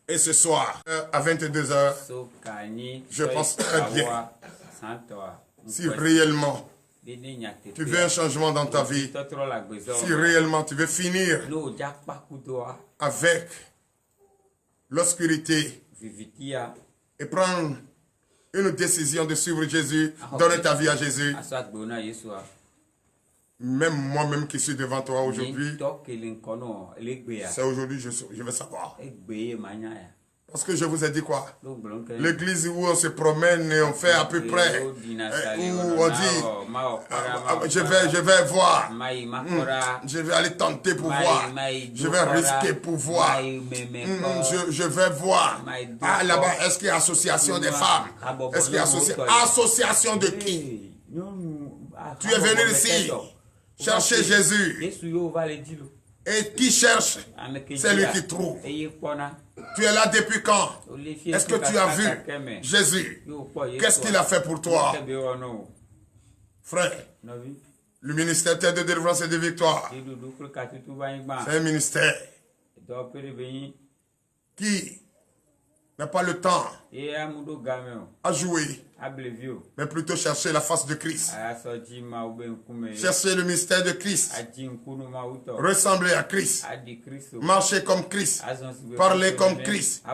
Et ce soir, à 22h, je pense très bien, si réellement tu veux un changement dans ta vie, si réellement tu veux finir avec l'obscurité et prendre une décision de suivre Jésus, donner ta vie à Jésus, même moi-même qui suis devant toi aujourd'hui, c'est aujourd'hui que je veux savoir. Parce que je vous ai dit quoi? L'église où on se promène et on fait à peu près, où on dit, je vais voir, je vais aller tenter pour voir, je vais risquer pour voir, je vais voir. Ah, là-bas, est-ce qu'il y a association des femmes? Est-ce qu'il y a association de qui? Tu es venu ici chercher Jésus. Et qui cherche, c'est lui qui trouve. Tu es là depuis quand? Est-ce que tu as vu Jésus? Qu'est-ce qu'il a fait pour toi? Frère, le ministère de délivrance et de victoire, c'est un ministère qui n'a pas le temps à jouer, mais plutôt chercher la face de Christ. Chercher le mystère de Christ. Ressembler à Christ. Marcher comme Christ. Parler comme Christ.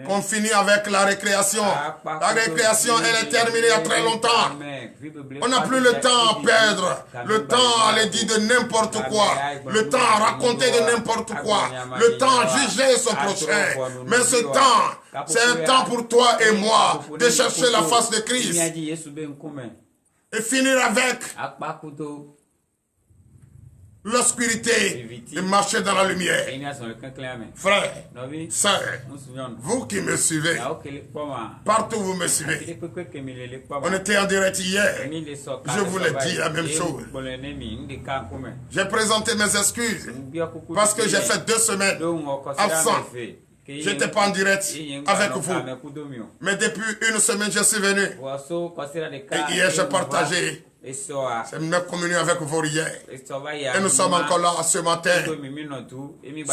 On finit avec la récréation. La récréation, elle est terminée il y a très longtemps. On n'a plus le temps à perdre. Le temps à aller dire de n'importe quoi. Le temps à raconter de n'importe quoi. Le temps à juger son prochain. Mais ce temps, c'est un temps pour toi et moi de chercher la face de Christ et finir avec l'obscurité et marcher dans la lumière. Frères, sœurs, vous qui me suivez, partout où vous me suivez, on était en direct hier, je vous l'ai dit la même chose. J'ai présenté mes excuses parce que j'ai fait 2 semaines absent. Je n'étais pas en direct avec vous. Mais depuis 1 semaine, je suis venu. Et hier, j'ai partagé cette même communion avec vous hier. Et nous sommes encore là ce matin,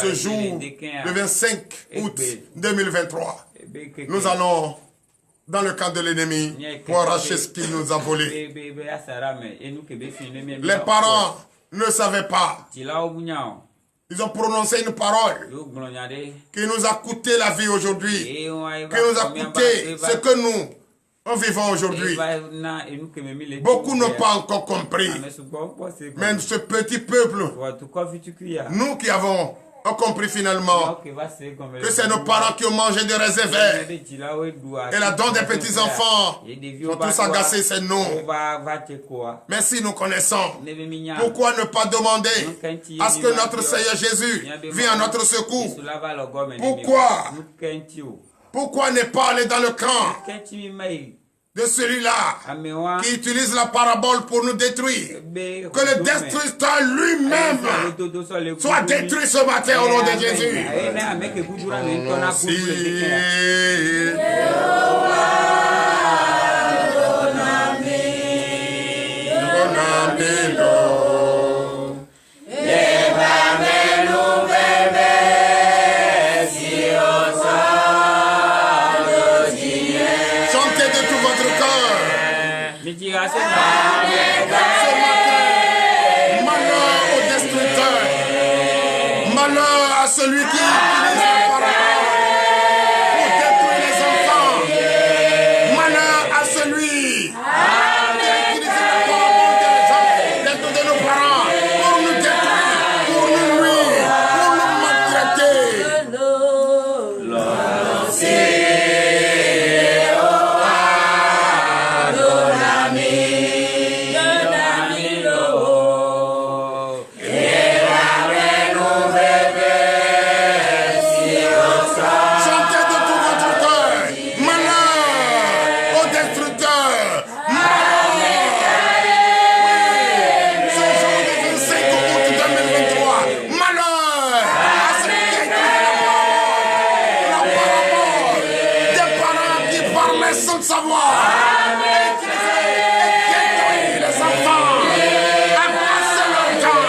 ce jour, le 25 août 2023. Nous allons dans le camp de l'ennemi pour arracher ce qu'il nous a volé. Les parents ne savaient pas. Ils ont prononcé une parole qui nous a coûté la vie aujourd'hui, qui nous a coûté ce que nous vivons aujourd'hui. Beaucoup n'ont pas encore compris. Mais ce petit peuple, nous qui avons compris finalement que c'est nos parents qui ont mangé des réserves et la don des petits-enfants sont tous agacés, c'est nous. Mais si nous connaissons, pourquoi ne pas demander à ce que notre Seigneur Jésus vienne à notre secours? Pourquoi ne pas aller dans le camp de celui-là qui utilise la parabole pour nous détruire? Que le destructeur lui-même soit détruit ce matin au nom de Jésus. Malheur au destructeur, malheur à celui qui utilise la parole pour détruire les enfants, malheur à celui qui utilise la parole de nos parents pour nous détruire, pour nous nuire, pour nous maltraiter. Sans savoir. Détruire les enfants. Abrasser leur temps.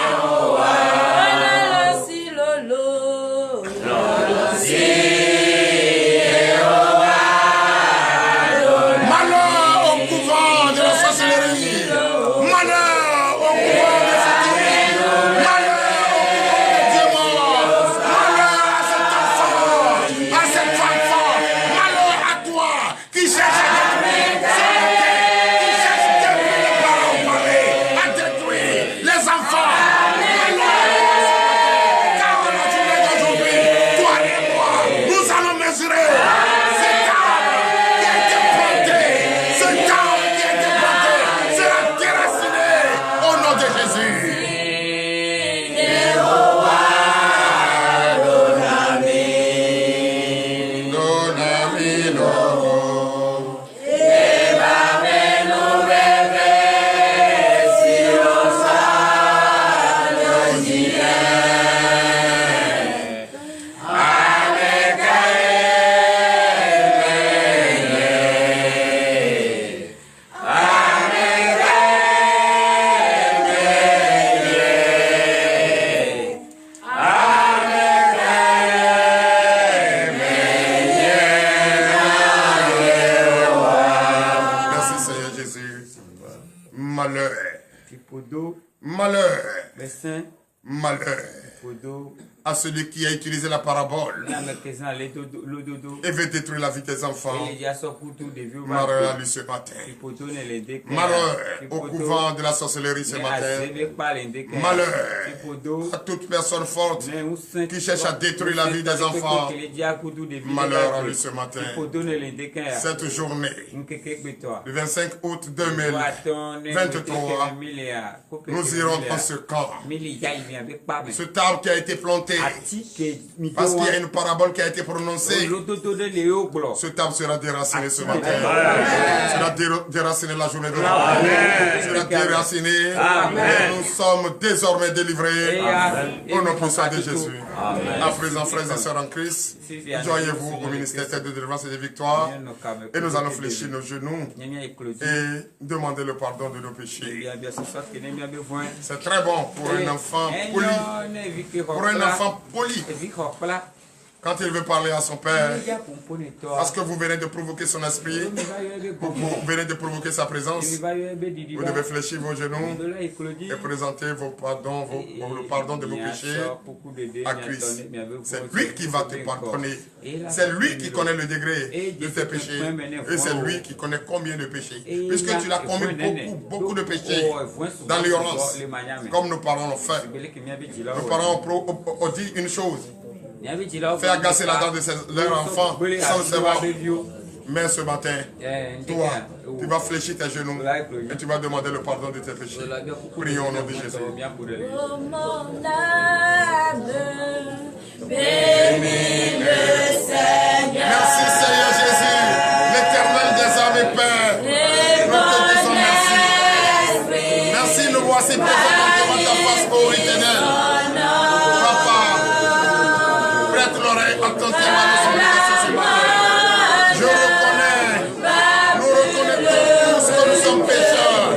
Malheur à celui qui a utilisé la parabole et veut détruire la vie des enfants. Malheur à lui ce matin. Malheur au couvent de la sorcellerie ce matin. Malheur à toute personne forte qui cherche à détruire la vie des enfants. Malheur à lui ce matin. Cette journée, le 25 août 2023, nous irons dans ce camp. Ce arbre qui a été planté, parce qu'il y a une parabole qui a été prononcée, ce arbre sera déraciné ce matin. Sera déraciné la journée de la sera déraciné. Et nous sommes désormais délivrés au nom puissant de Jésus. À présent, frères et sœurs en Christ, joignez-vous au ministère de délivrance et de victoire. Et nous allons fléchir nos genoux et demander le pardon de nos péchés. C'est très bon pour un enfant poli. Pour un enfant poli. Quand il veut parler à son père, parce que vous venez de provoquer son esprit, vous venez de provoquer sa présence, vous devez fléchir vos genoux et présenter le pardon de vos péchés à Christ. C'est lui qui va te pardonner. C'est lui qui connaît le degré de tes péchés. Et c'est lui qui connaît combien de péchés. Puisque tu l'as commis beaucoup de péchés dans l'ignorance, comme nos parents l'ont fait. Nos parents ont dit une chose. Faire agacer la dent de leurs enfants sans le savoir. Mais ce matin, toi, tu vas fléchir tes genoux et tu vas demander le pardon de tes péchés. Prions au nom de Jésus. Oh mon âme, bénis le Seigneur. Merci Seigneur Jésus, l'éternel des âmes et Père. Nous te disons merci. Merci, nous voici présents devant ta face, ô éternel. Attentivement à nos obligations ce matin. Nous reconnaissons tous que nous sommes pécheurs.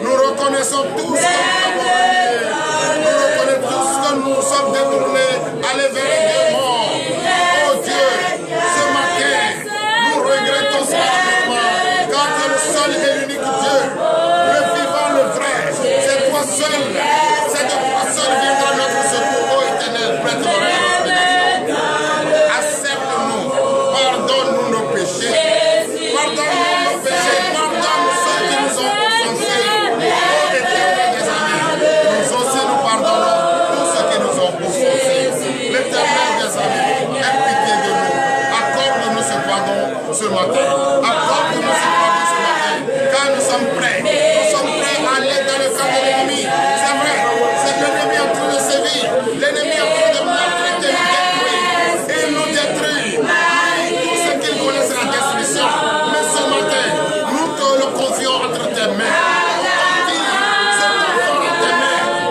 Nous reconnaissons tous que nous avons oublié. Nous reconnaissons tous que nous sommes détournés, allés vers les démons. Oh Dieu, ce matin, nous regrettons solennellement, car tu es le seul et l'unique Dieu, le vivant, le vrai. C'est toi seul. C'est de toi seul viendra notre secours, ô éternel, prête l'oreille. Pardonne-nous nos péchés. Pardonne-nous nos péchés. Pardonne ceux qui nous ont offensés. Oh éternel des amis, nous aussi nous pardonnons tous ceux qui nous ont offensés. L'éternel des amis, aie pitié de nous. Accorde-nous ce pardon ce matin. Accorde-nous ce pardon ce matin. Car nous sommes prêts. Nous sommes prêts à aller dans le camp de l'ennemi. C'est vrai. C'est l'ennemi en train de sévir. L'ennemi en train de maltraiter, nous détruire. Et il nous détruit. Mais ce matin, nous te le confions entre tes mains.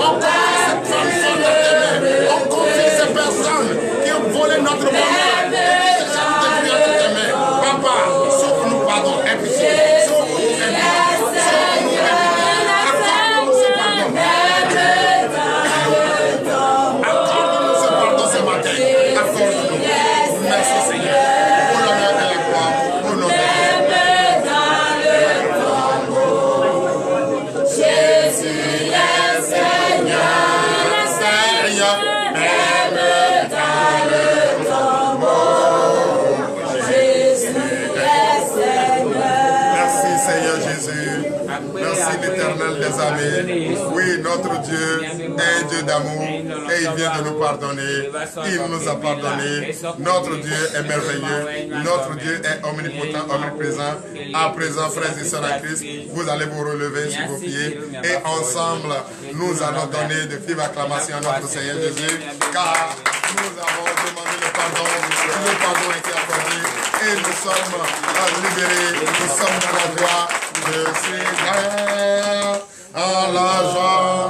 On confie cette femme forte à tes mains. On confie ces personnes qui ont volé notre bonheur et qui se cherchent détruire entre tes mains. Papa, sauve-nous, pardon, aie pitié. Sauve-nous, aie pitié. Sauve-nous, aie pitié. Accorde-nous ce pardon. Accorde-nous ce pardon ce matin. Accorde-nous. Merci Seigneur. Pour l'honneur et la gloire. Jésus est Seigneur, même dans le tombeau. Jésus est Seigneur. Merci Seigneur Jésus. Merci l'Éternel des armées. Oui, notre Dieu est un Dieu d'amour et il vient de nous pardonner. Il nous a pardonné. Notre Dieu est merveilleux. Notre Dieu est omnipotent, omniprésent. À présent, frères et sœurs en Christ, vous allez vous relever sur vos pieds et ensemble, nous allons donner de vives acclamations à notre Seigneur Jésus, car nous avons demandé le pardon a été accordé et nous sommes libérés, nous sommes dans la joie. Je suis dans la joie.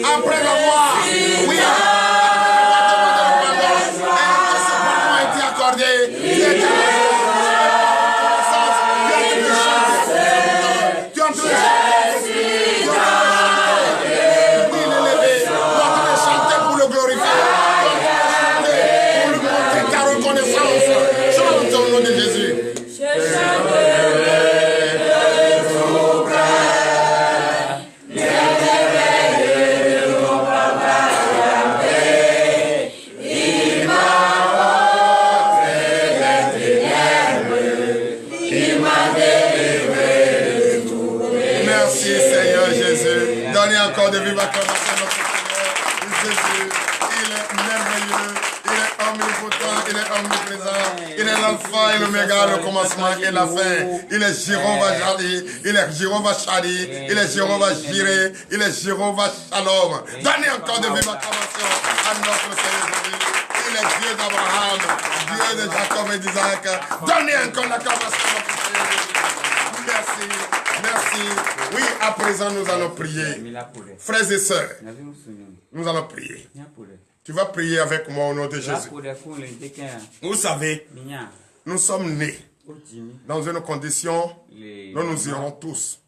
Après avoir, oui, après avoir demandé le pardon, et que ce pardon a été accordé, tu as Il est omnipotent, il est omniprésent. Il est l'alpha et l'oméga, le commencement et la fin. Il est Jéhovah Jadi, il est Jéhovah Shadi, il est Jéhovah Jireh, il est Jéhovah Shalom. Donnez encore de vive acclamation à notre Seigneur Jésus. Il est Dieu d'Abraham, Dieu de Jacob et d'Isaac. Donnez encore l'acclamation à notre Seigneur Jésus. Merci, merci. Oui, à présent nous allons prier. Frères et sœurs, nous allons prier. Tu vas prier avec moi au nom de Jésus. Vous savez, nous sommes nés dans une condition dont nous irons tous.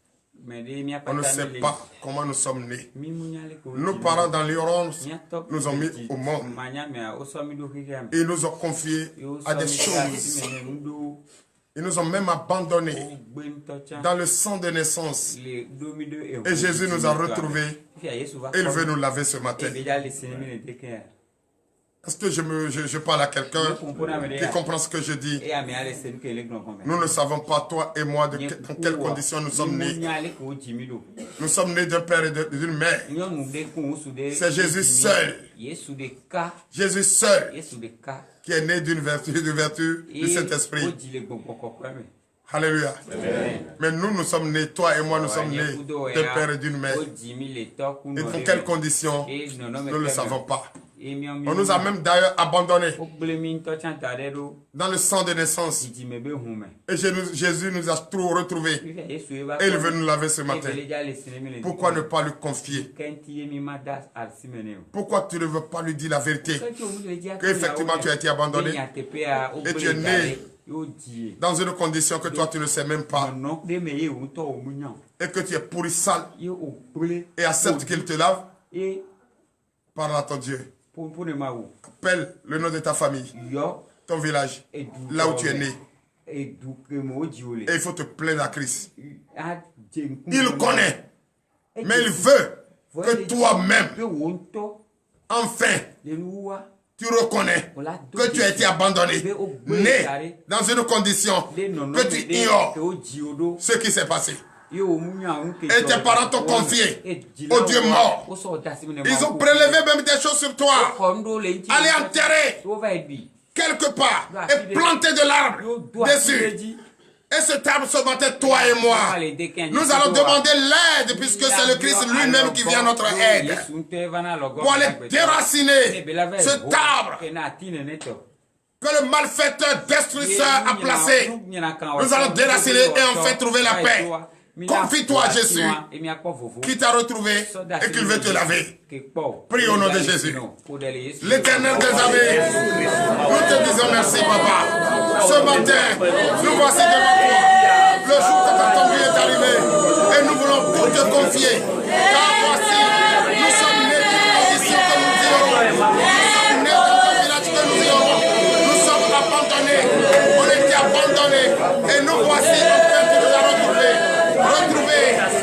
On ne sait pas comment nous sommes nés. Nos parents dans l'ignorance nous ont mis au monde. Ils nous ont confiés à des choses. Ils nous ont même abandonnés dans le sang de naissance. Et Jésus nous a retrouvés. Et il veut nous laver ce matin. Est-ce que je parle à quelqu'un qui comprend ce que je dis? Nous ne savons pas, toi et moi, dans quelles conditions nous sommes nés. Nous sommes nés d'un père et d'une mère. C'est Jésus seul. Jésus seul qui est né d'une vertu du Saint-Esprit. Alléluia. Mais nous sommes nés, toi et moi, nous sommes nés d'un père et d'une mère. Et dans quelles conditions, nous ne le savons pas. On nous a même d'ailleurs abandonnés dans le sang de naissance. Et Jésus nous a retrouvés. Et il veut nous laver ce matin. Pourquoi ne pas lui confier? Pourquoi tu ne veux pas lui dire la vérité? Qu'effectivement tu as été abandonné. Et tu es né dans une condition que toi tu ne sais même pas. Et que tu es pourri sale. Et accepte qu'il te lave. Parle à ton Dieu. Appelle le nom de ta famille, ton village, là où tu es né. Et il faut te plaindre à Christ. Il connaît, mais il veut que toi-même, enfin, tu reconnais que tu as été abandonné, né dans une condition que tu ignores ce qui s'est passé. Et tes parents t'ont confié au Dieu mort. Ils ont prélevé même des choses sur toi. Allez enterrer quelque part et planter de l'arbre dessus. Et cet arbre se battait toi et moi. Nous allons demander l'aide puisque c'est le Christ lui-même qui vient à notre aide. Pour aller déraciner cet arbre que le malfaiteur destructeur a placé. Nous allons déraciner et enfin trouver la paix. Confie-toi à Jésus qui t'a retrouvé et qu'il veut te laver. Prie au nom de Jésus. L'Éternel des armées, nous te disons merci, Papa. Ce matin, nous voici devant toi. Le jour que ton vie est arrivé et nous voulons tout te confier. Car voici, nous sommes nés d'une condition que nous irons. Nous sommes nés dans un village que nous irons. Nous sommes abandonnés. On était abandonnés. Et nous voici en train de nous retrouver.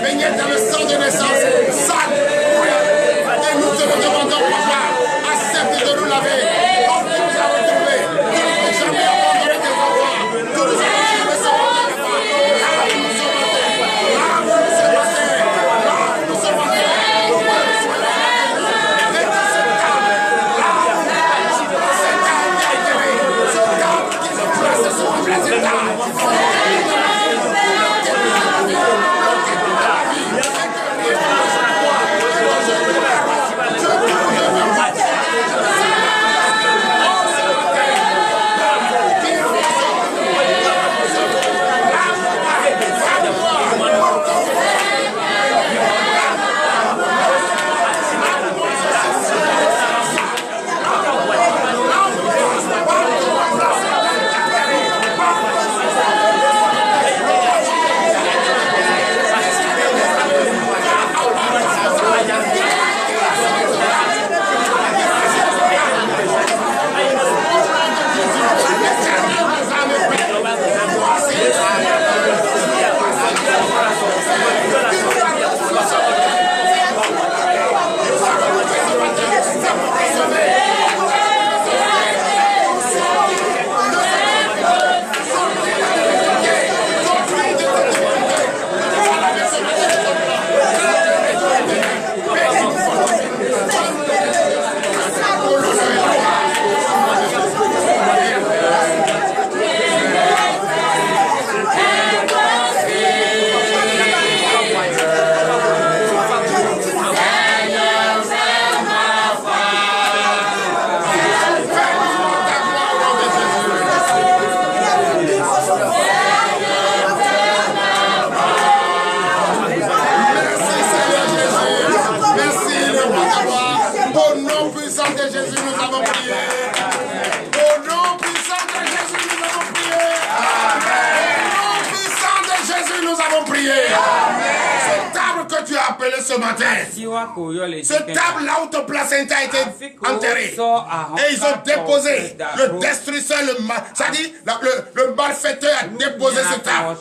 Baigné dans le sang de naissance, sale, et nous te le demandons, Papa, accepte de nous laver, comme tu nous as retrouvés, tu ne peux jamais abandonner tes enfants, tu nous as retrouvés ce matin, Papa, lave-nous ce matin, lave-nous ce matin, lave-nous ce matin, Jésus, nous avons prié. Au nom puissant de Jésus, nous avons prié. Au nom puissant de Jésus, nous avons prié. Cette table que tu as appelée ce matin, cette table là où ton placenta a été enterré, et ils ont déposé le destructeur, c'est-à-dire le malfaiteur a déposé cette table.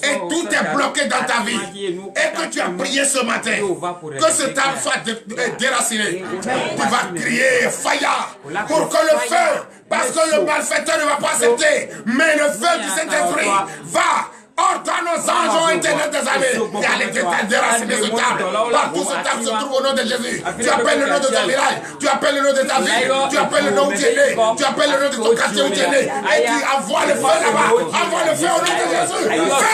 Et tout est bloqué dans ta vie. Et que tu as prié ce matin, que cette table soit déracinée. Tu vas crier, Faya, pour que le feu, parce que le malfaiteur ne va pas accepter, mais le feu du Saint-Esprit va. Ordonne nos anges ont été des armées et allez déraciner ce table. Partout ce table se trouve au nom de Jésus. Tu appelles le nom de ton village, tu appelles le nom de ta ville, tu appelles le nom où tu es né, tu appelles le nom de ton quartier où tu es né, et tu envoies le feu là-bas. Envoie le feu au nom de Jésus. Feu!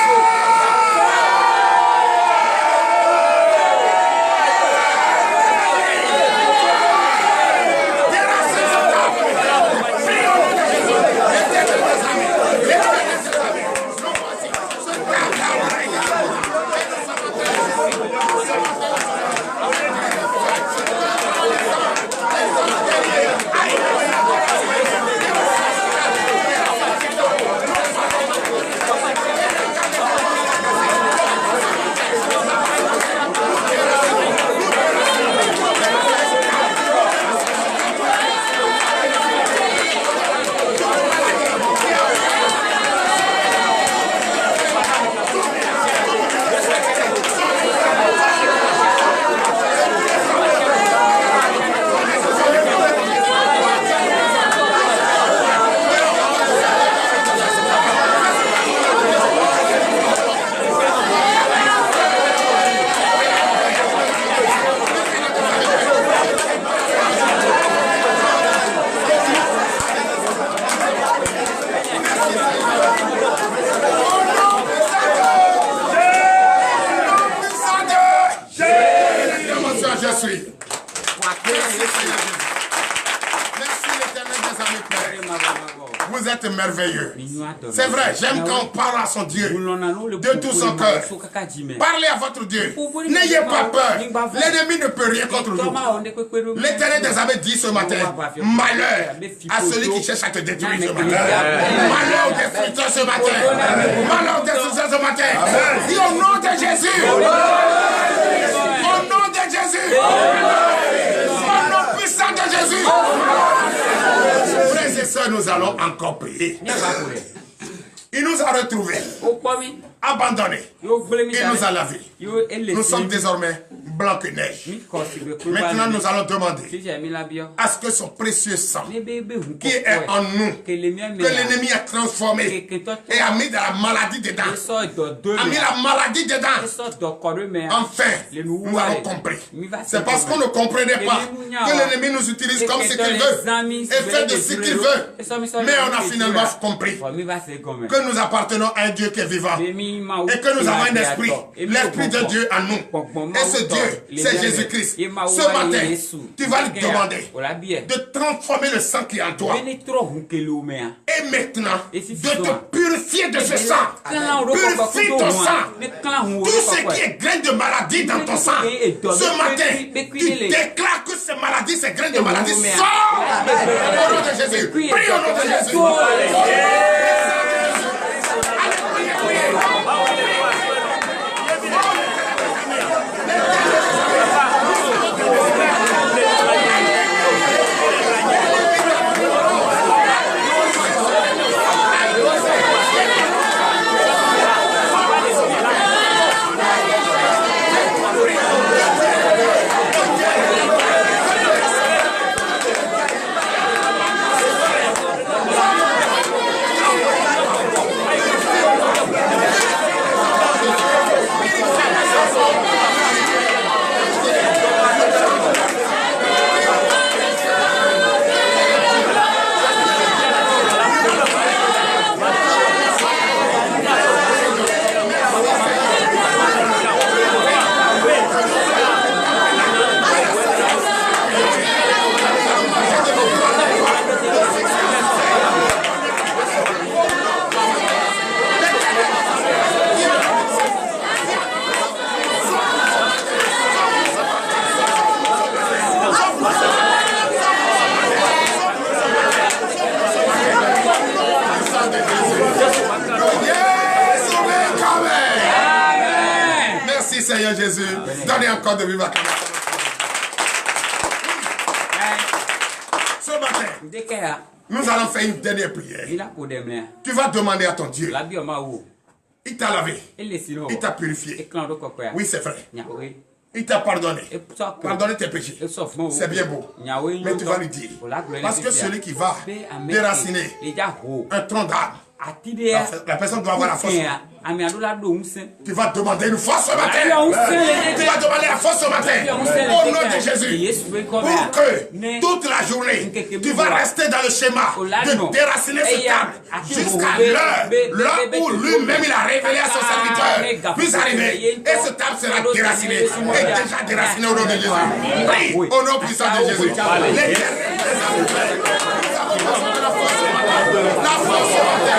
Vous êtes merveilleux. C'est vrai, j'aime quand on parle à son Dieu de tout son cœur. Parlez à votre Dieu. N'ayez pas peur. L'ennemi ne peut rien contre nous. L'Éternel des armées dit ce matin, malheur à celui qui cherche à te détruire ce matin. Malheur au destructeur ce matin. Malheur au destructeur ce matin. Dis au nom de Jésus. Au nom de Jésus. Au nom puissant de Jésus. Frères et sœurs, nous allons encore prier. Il nous a retrouvés, abandonnés. Il nous a lavés. Nous sommes désormais blancs que neige. Maintenant, nous allons demander à ce que son précieux sang qui est en nous, que l'ennemi a transformé et a mis de la maladie dedans, a mis la maladie dedans. Enfin, nous avons compris. C'est parce qu'on ne comprenait pas que l'ennemi nous utilise comme ce qu'il veut et fait de ce qu'il veut. Mais on a finalement compris que nous appartenons à un Dieu qui est vivant et que nous avons un esprit, l'esprit de Dieu en nous. Et ce Dieu, c'est Jésus-Christ. Ce matin, tu vas lui demander de transformer le sang qui est en toi. Et maintenant, de te purifier de ce sang. Purifie ton sang. Tout ce qui est grain de maladie dans ton sang. Ce matin, tu déclares que ces maladies, ces grains de maladie sortent au nom de Jésus. Prie au nom de Jésus. Seigneur Jésus. Donnez encore de vivre acclamation. Ce matin, nous allons faire une dernière prière. Tu vas demander à ton Dieu. Il t'a lavé. Il t'a purifié. Oui, c'est vrai. Il t'a pardonné. Pardonner tes péchés. C'est bien beau. Mais tu vas lui dire. Parce que celui qui va déraciner un tronc d'arbre, la personne doit avoir la force. Tu vas demander une force ce matin. Tu vas demander la force ce matin. Au nom de Jésus. Pour que toute la journée, tu vas rester dans le schéma de déraciner cet arbre jusqu'à l'heure où lui-même il a révélé à son serviteur. Puis arriver. Et cet arbre sera déraciné. Et déjà déraciné au nom de Jésus. Oui, au nom puissant de Jésus. La force ce matin.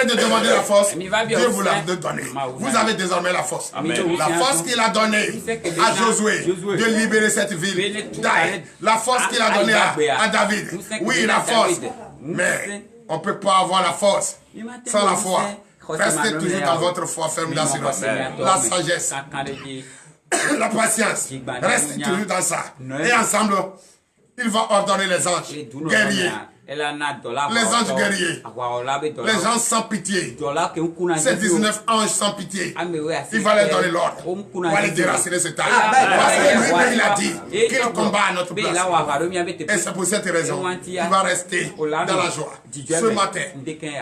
De demander la force, Dieu vous l'a donné. Vous avez désormais la force. La force qu'il a donnée à Josué de libérer cette ville. La force qu'il a donnée à David. Oui, la force. Mais on ne peut pas avoir la force sans la foi. Restez toujours dans votre foi ferme d'assurance. La sagesse, la patience. Restez toujours dans ça. Et ensemble, il va ordonner les anges guerriers. Les anges guerriers, les gens sans pitié, ces 19 anges sans pitié, il va leur donner l'ordre pour aller déraciner ce tas. Parce que lui-même il a dit qu'il combat à notre place. Et c'est pour cette raison qu'il va rester dans la joie. Ce matin,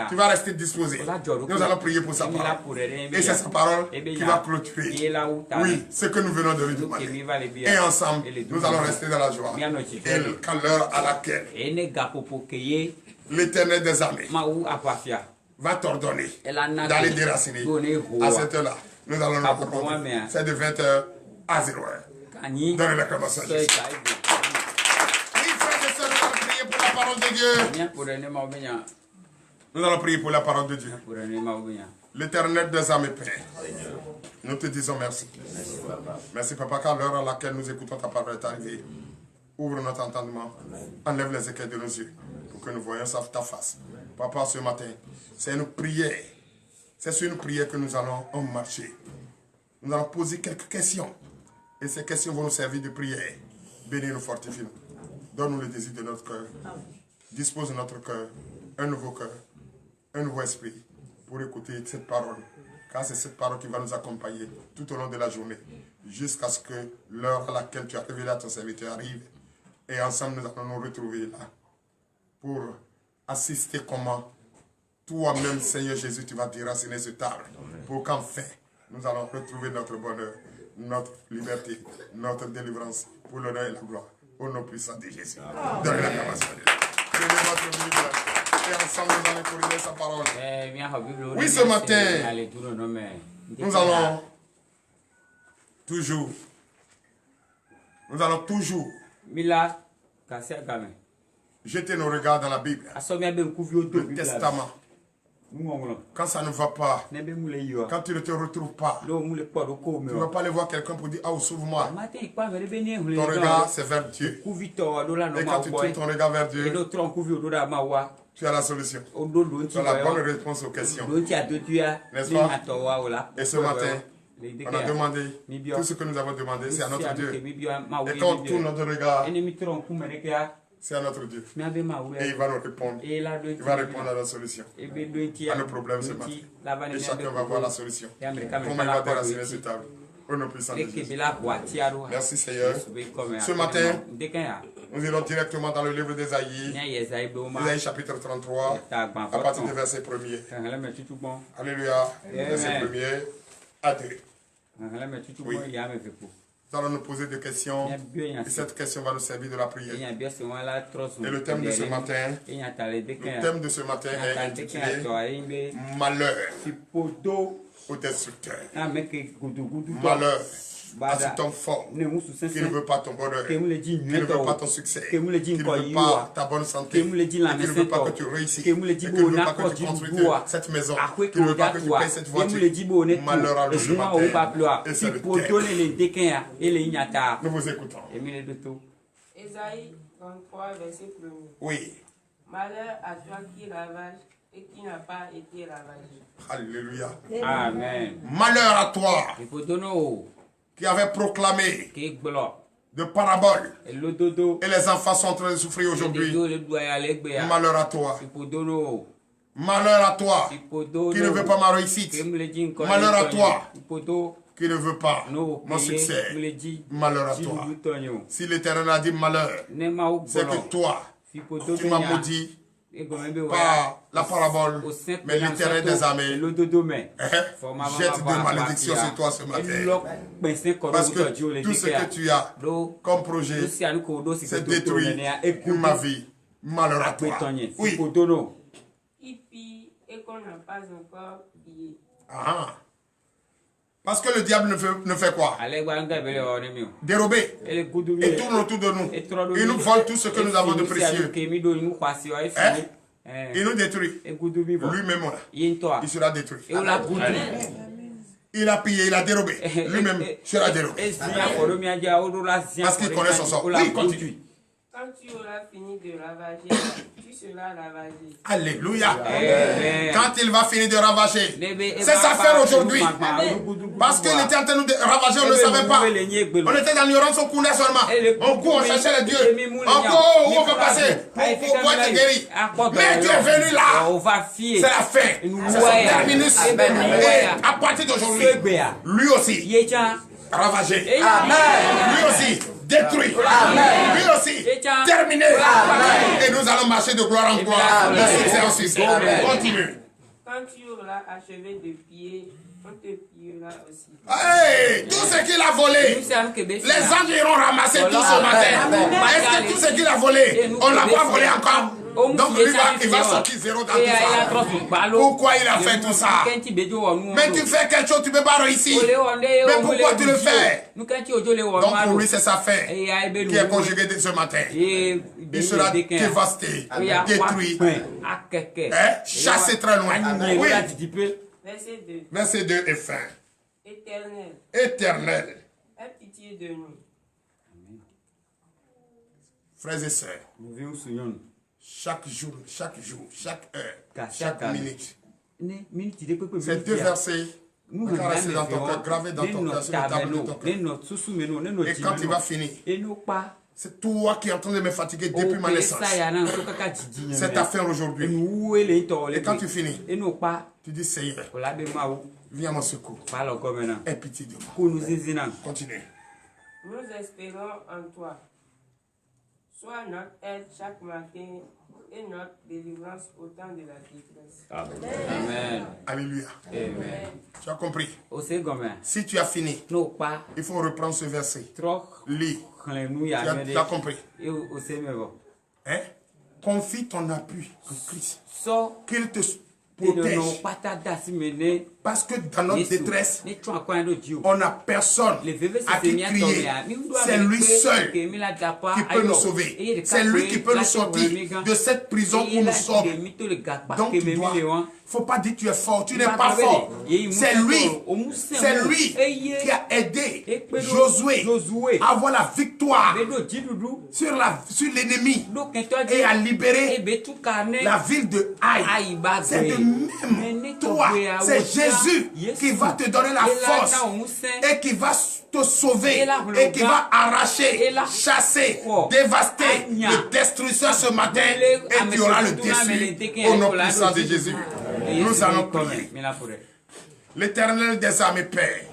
tu vas rester disposé. Nous allons prier pour sa parole. Et c'est sa parole qui va clôturer. Oui, ce que nous venons de lui demander. Et ensemble, nous allons rester dans la joie. Et qu'à l'heure à laquelle l'Éternel des armées va t'ordonner d'aller déraciner à cette heure-là. Nous allons nous reprendre. C'est de 20h à 0h. Donnez l'acclamation à Jésus. Oui, frères et sœurs, nous allons prier pour la parole de Dieu. Nous allons prier pour la parole de Dieu. L'Éternel des armées, Père, nous te disons merci. Merci, Papa, car l'heure à laquelle nous écoutons ta parole est arrivée. Ouvre notre entendement, enlève les écailles de nos yeux pour que nous voyions ta face. Papa, ce matin, c'est une prière. C'est sur une prière que nous allons en marcher. Nous allons poser quelques questions. Et ces questions vont nous servir de prière. Bénis-nous, fortifie-nous. Donne-nous le désir de notre cœur. Dispose notre cœur, un nouveau esprit pour écouter cette parole. Car c'est cette parole qui va nous accompagner tout au long de la journée. Jusqu'à ce que l'heure à laquelle tu as révélé à ton serviteur arrive. Et ensemble, nous allons nous retrouver là pour assister comment toi-même, Seigneur Jésus, tu vas déraciner ce arbre. Pour qu'enfin, nous allons retrouver notre bonheur, notre liberté, notre délivrance pour l'honneur et la gloire. Au nom puissant de Jésus. Donnez l'acclamation à Dieu. Prenez votre Bible et ensemble, nous allons corriger sa parole. Oui, ce matin, nous allons toujours jeter nos regards dans la Bible, le Testament. Quand ça ne va pas, quand tu ne te retrouves pas, tu ne vas pas aller voir quelqu'un pour dire « Ah, sauve-moi ». Ton regard, c'est vers Dieu. Et quand tu tournes ton regard vers Dieu, tu as la solution. Tu as la bonne réponse aux questions. N'est-ce pas? Et ce matin, on a demandé, tout ce que nous avons demandé, c'est à notre Dieu. Et quand on tourne notre regard C'est à notre Dieu. Et il va nous répondre. Il va répondre à la solution. À nos problèmes ce matin. Et chacun va voir la solution. Comment il va déraciner cette table. Au nom puissant de Jésus. Merci Seigneur. Ce matin, nous irons directement dans le livre d'Ésaïe. Ésaïe chapitre 33. À partir du verset 1er. Alléluia. Verset 1er à 2. Oui. Nous allons nous poser des questions et cette question va nous servir de la prière. Et le thème de ce matin, est intitulé Malheur au destructeur. Malheur à cet homme fort qui ne veut pas ton bonheur, qui ne veut pas ton succès, qui ne veut pas ta bonne santé, qui ne veut pas que tu réussisses, qui ne veut pas que tu construises cette maison, qui ne veut pas que tu payes cette voiture. Malheur à lui matin. Et c'est le thème. Nous vous écoutons. Ésaïe 33, verset 1er. Oui. Malheur à toi qui ravage et qui n'a pas été ravagé. Alléluia. Amen. Malheur à toi qui avait proclamé de paraboles et les enfants sont en train de souffrir aujourd'hui. Malheur à toi. Malheur à toi qui ne veut pas ma réussite. Malheur à toi qui ne veut pas mon succès. Malheur à toi. Si l'Éternel a dit malheur, c'est que toi, tu m'as maudit par la parabole, mais l'Éternel des armées jette de malédiction sur toi ce matin. Parce que tout ce que tu as comme projet, c'est détruit pour ma vie. Malheur à toi. Oui. Qui pille et qu'on n'a pas encore pillé. Parce que le diable ne fait quoi? Dérober. Et tourne autour de nous. Il nous vole tout ce que nous avons de précieux. Il nous détruit. Lui-même, il sera détruit. Il a pillé, il a dérobé. Lui-même sera dérobé. Parce qu'il connaît son sort. Oui, continue. Quand tu auras fini de ravager, tu seras ravagé. Alléluia. Quand il va finir de ravager, c'est sa affaire aujourd'hui. Parce qu'il était en train de ravager, on ne savait pas. On était dans l'ignorance, on coulait seulement. On court, on cherchait les dieux. On court, où on peut passer pour être guéri. Mais tu es venu là. C'est la fin. C'est son terminus. Et à partir d'aujourd'hui, lui aussi, ravagé. Lui aussi, détruit. Lui aussi, terminé. Et nous allons marcher de gloire en gloire, de succès en succès. Continue. Quand tu auras achevé de piller, on te pillera aussi. Hey, tout ce qu'il a volé, les anges iront ramasser tout ce matin. Est-ce que tout ce qu'il a volé, on ne l'a pas volé encore? Donc il va sortir zéro dans tout ça. Pourquoi il a fait tout ça? Mais tu fais quelque chose, tu ne peux pas réussir. Mais pourquoi tu le fais? Donc pour lui c'est sa fin qui est conjuguée ce matin. Il sera dévasté, détruit, chassé très loin. Oui. Verset 2 et fin. Éternel. Aie pitié de nous. Frères et sœurs, chaque jour, chaque heure, chaque minute, ces deux versets caressés dans ton cœur, gravés dans ton cœur, sur la table de ton cœur. Et quand il va finir, c'est toi qui es en train de me fatiguer depuis ma naissance. C'est ta fin aujourd'hui. Et quand tu finis, tu dis Seigneur, viens à mon secours. Aie pitié de moi. Continue. Nous espérons en toi. Sois notre aide chaque matin et notre délivrance au temps de la détresse. Amen. Alléluia. Amen. Tu as compris? Si tu as fini, il faut reprendre ce verset. Lis. Tu as compris? Hein? Confie ton appui en Christ. Qu'il te protège. Parce que dans notre détresse, on n'a personne à qui crier. C'est lui seul qui peut nous sauver. C'est lui qui peut nous sortir de cette prison où nous sommes. Donc tu dois. Il ne faut pas dire que tu es fort. Tu n'es pas fort. C'est lui qui a aidé Josué à avoir la victoire sur l'ennemi et à libérer la ville de Haï. C'est de même toi. C'est Jésus qui va te donner la force et qui va te sauver et qui va arracher, chasser, dévaster le destructeur ce matin et tu auras le défi au nom puissant de Jésus. Nous allons prier. L'Éternel des armées, Père,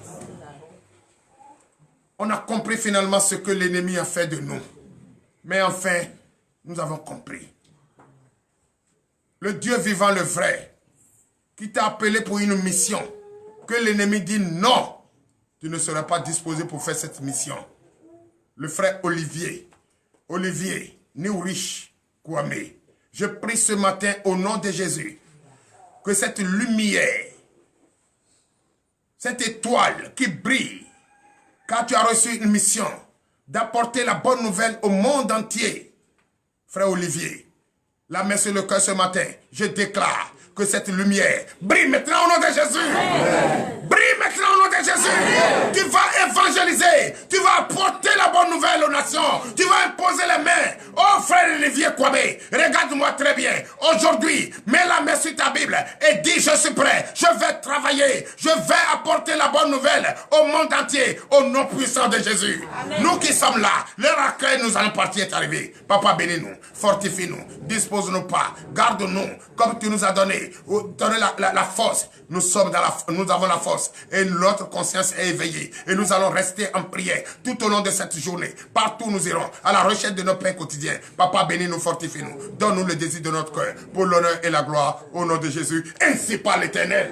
on a compris finalement ce que l'ennemi a fait de nous. Mais enfin, nous avons compris. Le Dieu vivant, le vrai, qui t'a appelé pour une mission, que l'ennemi dit non, tu ne seras pas disposé pour faire cette mission. Le frère Olivier Niurich Kwame, je prie ce matin au nom de Jésus, que cette lumière, cette étoile qui brille, car tu as reçu une mission d'apporter la bonne nouvelle au monde entier. Frère Olivier, la main sur le cœur ce matin, je déclare que cette lumière brille maintenant au nom de Jésus. Brille maintenant au nom de Jésus. Tu vas évangéliser. Tu vas apporter la bonne nouvelle aux nations. Tu vas imposer les mains. Oh frère Olivier Kwame, regarde-moi très bien. Aujourd'hui, mets la main sur ta Bible et dis je suis prêt. Je vais travailler. Je vais apporter la bonne nouvelle au monde entier au nom puissant de Jésus. Amen. Nous qui sommes là, l'heure à laquelle nous allons partir est arrivée. Papa, bénis-nous, fortifie-nous, dispose-nous pas, garde-nous comme tu nous as donné. Donner la force. Nous avons la force et notre conscience est éveillée et nous allons rester en prière tout au long de cette journée. Partout nous irons à la recherche de nos pains quotidiens. Papa, bénis-nous, fortifie-nous, donne-nous le désir de notre cœur pour l'honneur et la gloire au nom de Jésus, ainsi par l'Éternel.